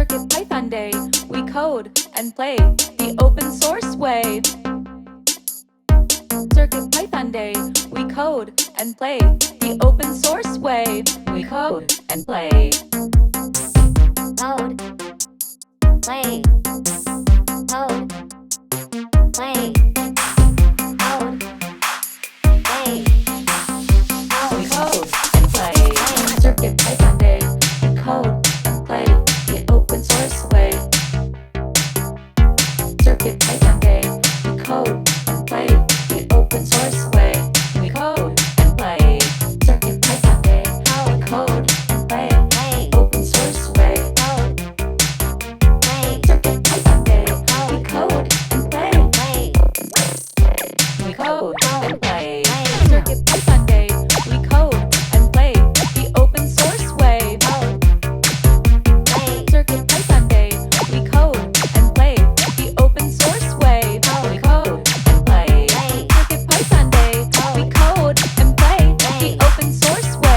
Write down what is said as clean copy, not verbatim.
CircuitPython Day, we code and play the open source way. CircuitPython Day, we code and play the open source way. We code and play. Code, play, code, play, code, play, We code and play. CircuitPython Day, we code and play the open source way. CircuitPython Day, we code and play the open source way. We code and play. CircuitPython Day, we code and play open source way. CircuitPython Day, we code and play. We code and play. CircuitPython Day, we code and play the open source way. CircuitPython Day, we code and play the open source way. We code and play. CircuitPython Day, we code and play the open source way.